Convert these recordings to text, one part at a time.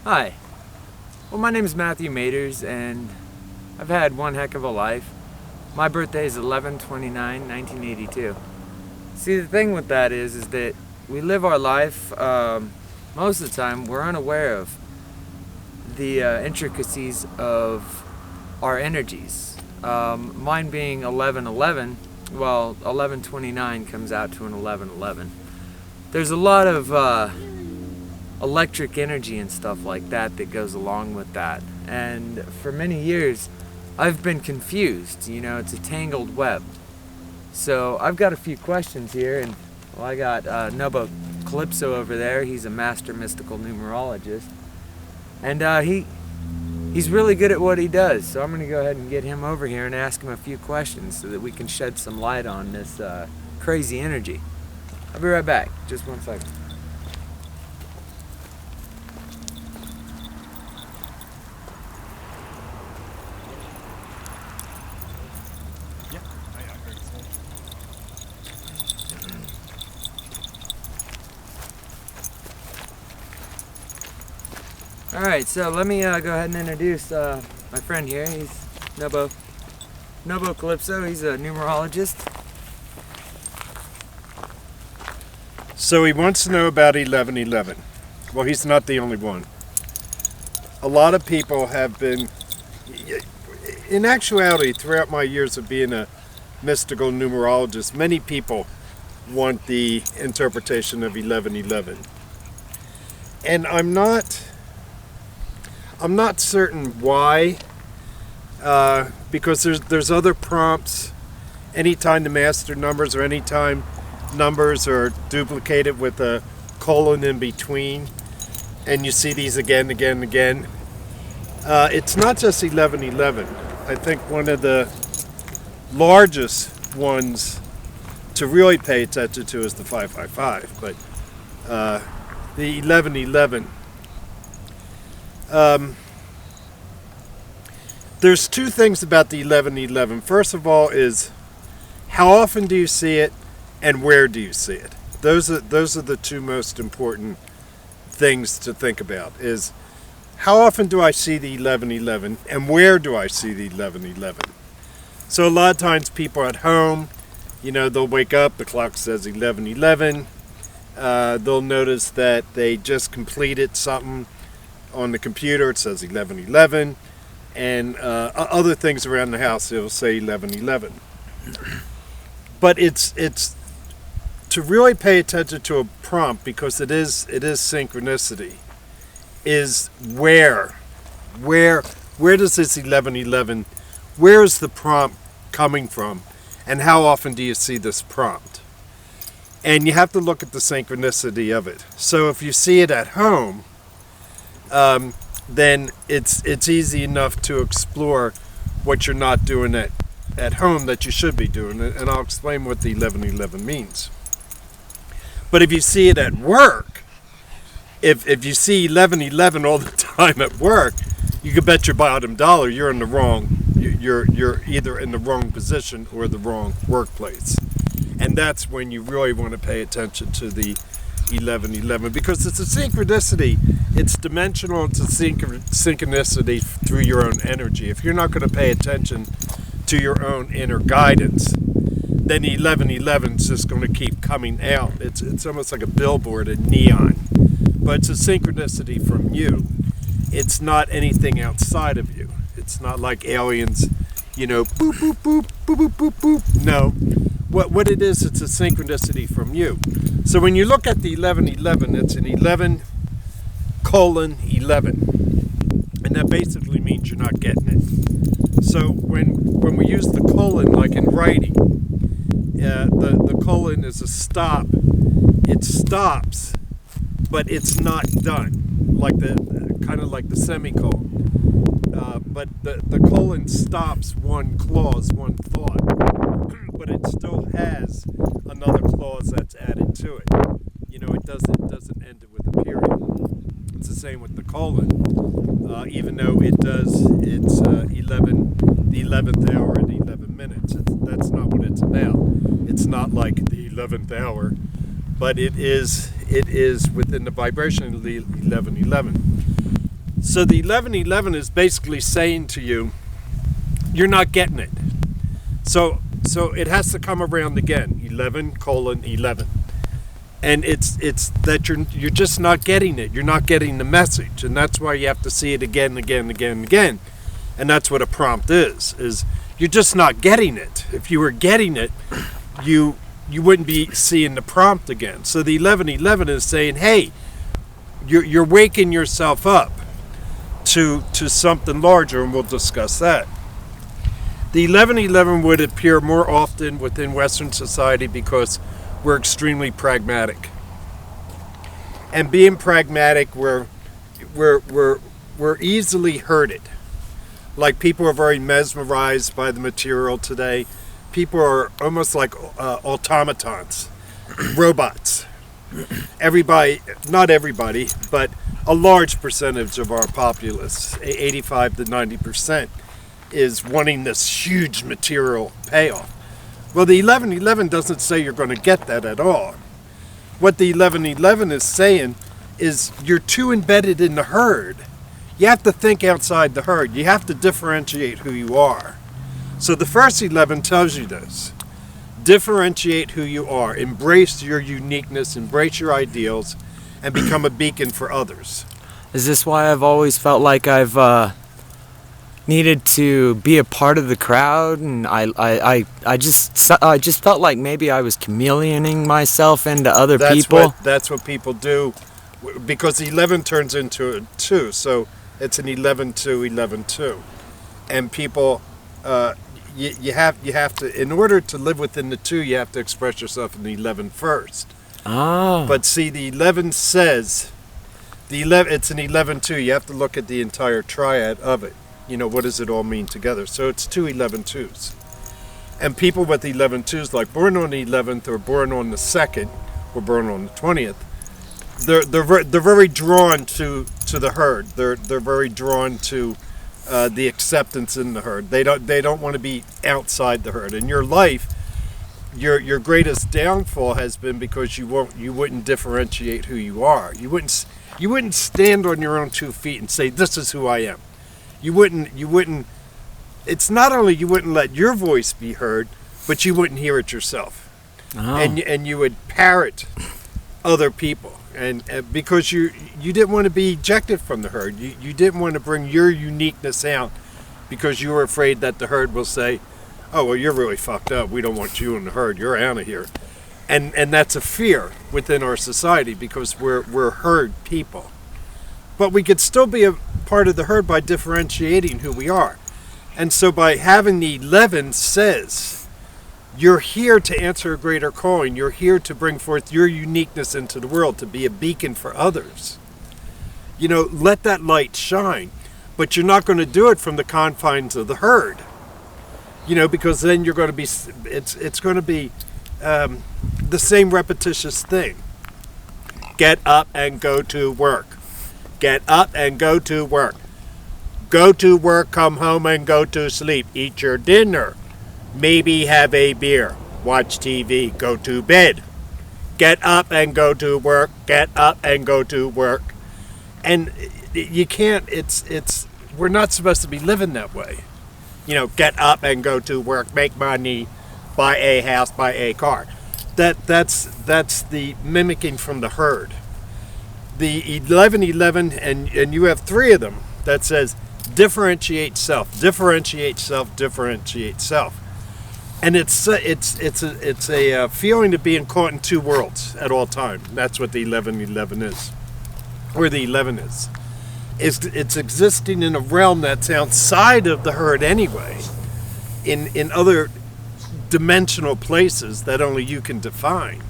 Hi. Well, my name is Matthew Maters, and I've had one heck of a life. My birthday is 11/29/1982. See, the thing with that is that we live our life, most of the time, we're unaware of the intricacies of our energies. Mine being 11/11, well, 11/29 comes out to an 11/11. There's a lot of electric energy and stuff like that that goes along with that. And for many years, I've been confused. You know, it's a tangled web. So I've got a few questions here, and well, I got Gnobo Calypso over there. He's a master mystical numerologist, and he's really good at what he does. So I'm going to go ahead and get him over here and ask him a few questions so that we can shed some light on this crazy energy. I'll be right back. Just one second. Alright, so let me go ahead and introduce my friend here. He's Gnobo Calypso. He's a numerologist. So he wants to know about 11/11. Well, he's not the only one. A lot of people have been, in actuality, throughout my years of being a mystical numerologist, many people want the interpretation of 11/11. And I'm not certain why, because there's other prompts. Anytime the master numbers or anytime numbers are duplicated with a colon in between, and you see these again. It's not just 11/11. I think one of the largest ones to really pay attention to is the 555, but the 11/11. There's two things about the 11/11. First of all is how often do you see it and where do you see it? Those are the two most important things to think about, is how often do I see the 11/11 and where do I see the 11/11? So a lot of times people at home, they'll wake up, the clock says 11/11. They'll notice that they just completed something on the computer, it says 11/11, and other things around the house, it'll say 11/11. But it's to really pay attention to a prompt, because it is synchronicity, is where does this 11/11, where is the prompt coming from, and how often do you see this prompt? And you have to look at the synchronicity of it. So if you see it at home, then it's easy enough to explore what you're not doing at home that you should be doing, and I'll explain what the 11/11 means. But if you see it at work, if you see 11/11 all the time at work, you can bet your bottom dollar you're either in the wrong position or the wrong workplace. And that's when you really want to pay attention to the 11/11, because it's a synchronicity. It's dimensional. It's a synchronicity through your own energy. If you're not going to pay attention to your own inner guidance, then the 11/11 is just going to keep coming out. It's almost like a billboard in neon, but it's a synchronicity from you. It's not anything outside of you. It's not like aliens, boop boop boop boop boop boop boop. No. What it is, it's a synchronicity from you. So when you look at the 11/11, it's an 11:11, and that basically means you're not getting it. So when we use the colon, like in writing, the colon is a stop. It stops, but it's not done, like kind of like the semicolon. But the colon stops one clause, one thought, but it still has another clause that's added to it. It doesn't end it with a period. It's the same with the colon, even though it's the 11th hour and 11 minutes. That's not what it's about. It's not like the 11th hour, but it is within the vibration of the 11:11. So the 1111 is basically saying to you, you're not getting it. So it has to come around again, 11:11. And it's that you're just not getting it. You're not getting the message. And that's why you have to see it again, again. And that's what a prompt is you're just not getting it. If you were getting it, you wouldn't be seeing the prompt again. So the 1111 is saying, hey, you're waking yourself up to something larger, and we'll discuss that. The 1111 would appear more often within Western society because we're extremely pragmatic. And being pragmatic, we're easily hurted. Like, people are very mesmerized by the material today. People are almost like automatons, robots. Everybody, not everybody, but a large percentage of our populace, 85 to 90%, is wanting this huge material payoff. Well, the 1111 doesn't say you're going to get that at all. What the 1111 is saying is you're too embedded in the herd. You have to think outside the herd. You have to differentiate who you are. So the first 11 tells you this. Differentiate who you are. Embrace your uniqueness, embrace your ideals, and become a beacon for others. Is this why I've always felt like I've needed to be a part of the crowd, and I just felt like maybe I was chameleoning myself into other people? That's what people do, because 11 turns into a 2, so it's an 11-2, 11-2, and people, you have to, in order to live within the 2, you have to express yourself in the 11 first. Oh. But see, the 11 says it's an 11-2. You have to look at the entire triad of it. You know, what does it all mean together? So it's 2 11-2s. And people with 11-2s, like born on the 11th or born on the 2nd or born on the 20th, they're very drawn to the herd. They're very drawn to the acceptance in the herd. They don't want to be outside the herd. In your life, your greatest downfall has been because you wouldn't differentiate who you are. You wouldn't stand on your own 2 feet and say, this is who I am. You wouldn't, it's not only you wouldn't let your voice be heard, but you wouldn't hear it yourself. Oh. And you would parrot other people. And because you didn't want to be ejected from the herd. You didn't want to bring your uniqueness out because you were afraid that the herd will say, oh, well, you're really fucked up. We don't want you in the herd. You're out of here. And that's a fear within our society because we're herd people. But we could still be a part of the herd by differentiating who we are. And so by having the 11 says, you're here to answer a greater calling. You're here to bring forth your uniqueness into the world, to be a beacon for others. You know, let that light shine. But you're not going to do it from the confines of the herd. You know, because then you're going to be, it's going to be the same repetitious thing. Get up and go to work. Get up and go to work. Go to work, come home and go to sleep. Eat your dinner. Maybe have a beer. Watch TV. Go to bed. Get up and go to work. Get up and go to work. And you can't, we're not supposed to be living that way. You know, get up and go to work, make money, buy a house, buy a car. That's the mimicking from the herd. The 1111, and you have 3 of them that says differentiate self, differentiate self, differentiate self. And it's a feeling of being caught in 2 worlds at all time. That's what the 1111 is, or the 11 is. It's existing in a realm that's outside of the herd anyway, in other dimensional places that only you can define.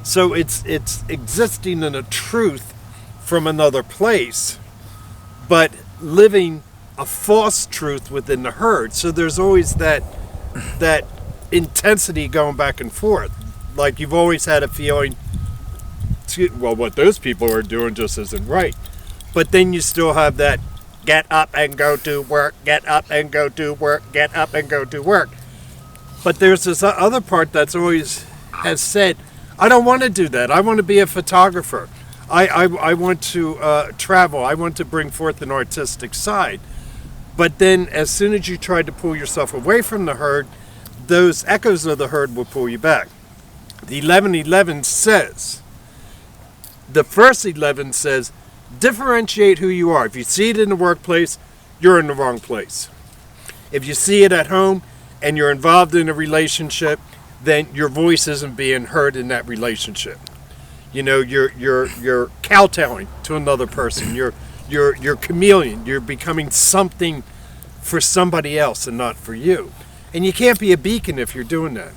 So it's existing in a truth from another place, but living a false truth within the herd. So there's always that intensity going back and forth. Like you've always had a feeling, well, what those people are doing just isn't right. But then you still have that get up and go to work, get up and go to work, get up and go to work. But there's this other part that's always has said, I don't want to do that. I want to be a photographer. I want to travel. I want to bring forth an artistic side. But then as soon as you try to pull yourself away from the herd, those echoes of the herd will pull you back. The 1111 says, the first 11 says, differentiate who you are. If you see it in the workplace, you're in the wrong place. If you see it at home and you're involved in a relationship, then your voice isn't being heard in that relationship. You know, you're kowtowing to another person. You're chameleon. You're becoming something for somebody else and not for you. And you can't be a beacon if you're doing that.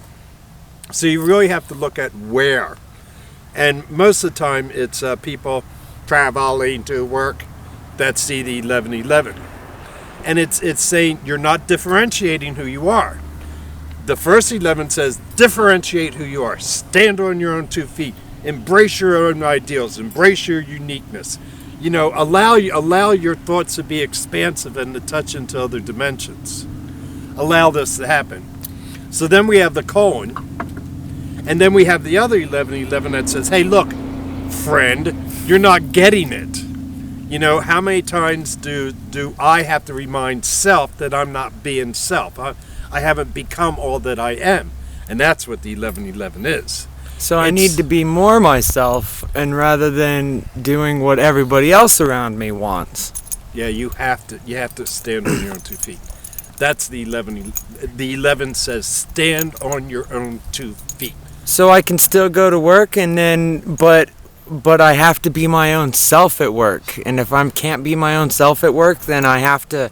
So you really have to look at where. And most of the time it's people traveling to work that see the 1111. And it's saying you're not differentiating who you are. The first 11 says differentiate who you are. Stand on your own 2 feet. Embrace your own ideals. Embrace your uniqueness. You know, allow your thoughts to be expansive and to touch into other dimensions. Allow this to happen. So then we have the colon, and then we have the other 1111 that says, hey, look, friend, you're not getting it. You know, how many times do I have to remind self that I'm not being self? I haven't become all that I am. And that's what the 1111 is. So I need to be more myself, and rather than doing what everybody else around me wants. Yeah, you have to stand on your own 2 feet. That's the 11. The 11 says stand on your own 2 feet. So I can still go to work, and then but I have to be my own self at work. And if I can't be my own self at work, then I have to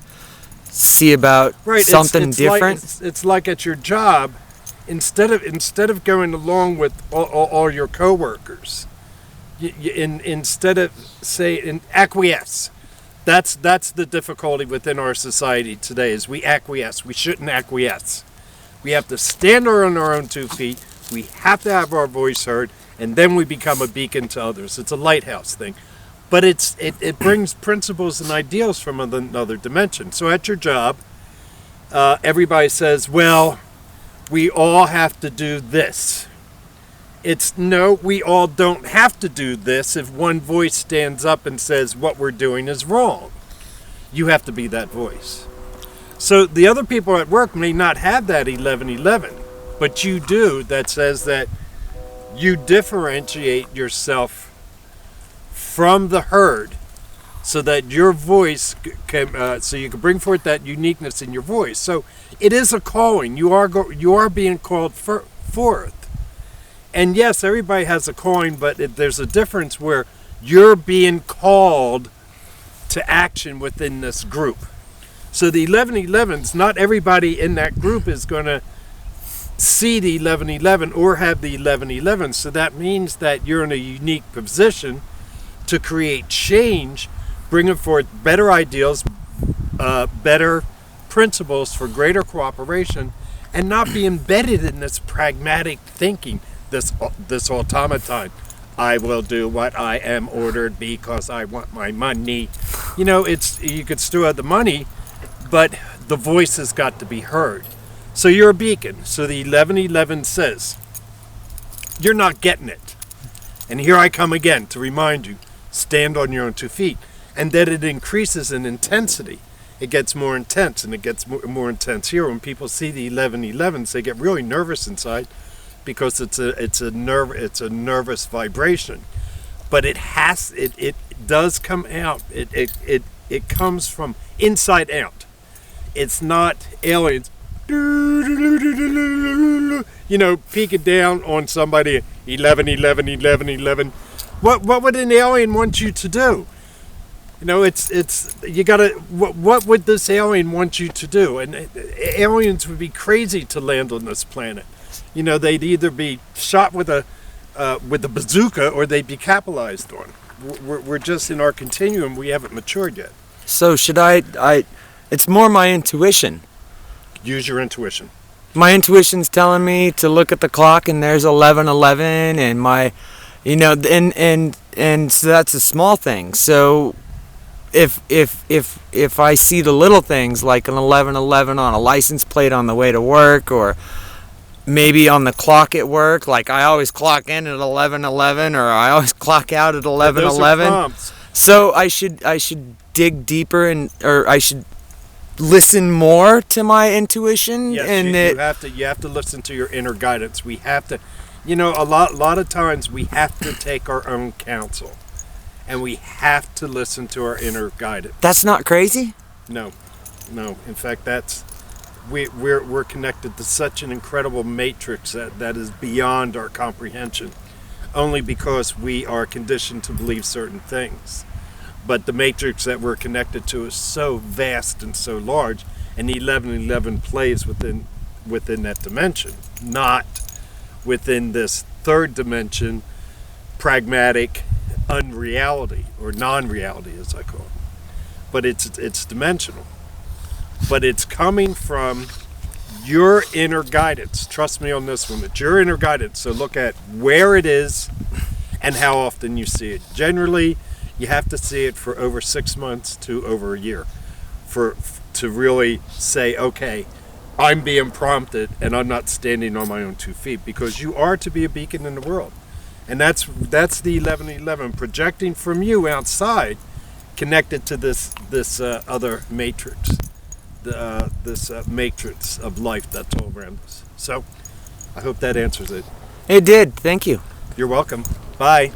see about something different. It's like at your job. Instead of going along with all your coworkers, instead of say acquiesce. That's the difficulty within our society today is we acquiesce. We shouldn't acquiesce. We have to stand on our own 2 feet. We have to have our voice heard, and then we become a beacon to others. It's a lighthouse thing, but it brings principles and ideals from another dimension. So at your job, everybody says, well, we all have to do this. It's no, we all don't have to do this if one voice stands up and says what we're doing is wrong. You have to be that voice. So the other people at work may not have that 1111, but you do. That says that you differentiate yourself from the herd so that your voice can, so you can bring forth that uniqueness in your voice. So it is a calling. You are being called forth. And yes, everybody has a calling, but there's a difference where you're being called to action within this group. So the 1111s, not everybody in that group is going to see the 1111 or have the 1111. So that means that you're in a unique position to create change, bringing forth better ideals, better principles for greater cooperation, and not be embedded in this pragmatic thinking, this automaton. I will do what I am ordered because I want my money. You know, you could still have the money, but the voice has got to be heard. So you're a beacon. So the 1111 says, you're not getting it. And here I come again to remind you, stand on your own 2 feet. And that it increases in intensity. It gets more intense, and it gets more intense here. When people see the 1111s, they get really nervous inside because it's a nervous vibration. But it does come out. It comes from inside out. It's not aliens, you know, peeking down on somebody. 11. What would an alien want you to do? You know, you gotta. What would this alien want you to do? And aliens would be crazy to land on this planet. You know, they'd either be shot with a bazooka or they'd be capitalized on. We're just in our continuum. We haven't matured yet. So should I? It's more my intuition. Use your intuition. My intuition's telling me to look at the clock, and there's 11:11, and my, you know, and so that's a small thing. So if I see the little things like an 11:11 on a license plate on the way to work, or maybe on the clock at work, like I always clock in at 11:11 or I always clock out at Those are 11:11. prompts. So I should dig deeper or I should listen more to my intuition. Yes, and you have to listen to your inner guidance. We have to, a lot of times we have to take our own counsel, and we have to listen to our inner guidance. That's not crazy? No. In fact, we're connected to such an incredible matrix that is beyond our comprehension, only because we are conditioned to believe certain things. But the matrix that we're connected to is so vast and so large, and 1111 plays within that dimension, not within this third dimension, pragmatic unreality, or non-reality as I call it. But it's dimensional. But it's coming from your inner guidance. Trust me on this one. It's your inner guidance. So look at where it is and how often you see it. Generally, you have to see it for over 6 months to over a year to really say, okay, I'm being prompted and I'm not standing on my own 2 feet, because you are to be a beacon in the world. And that's the 1111 projecting from you outside, connected to this other matrix. This matrix of life that's all around us. So I hope that answers it. It did. Thank you. You're welcome. Bye.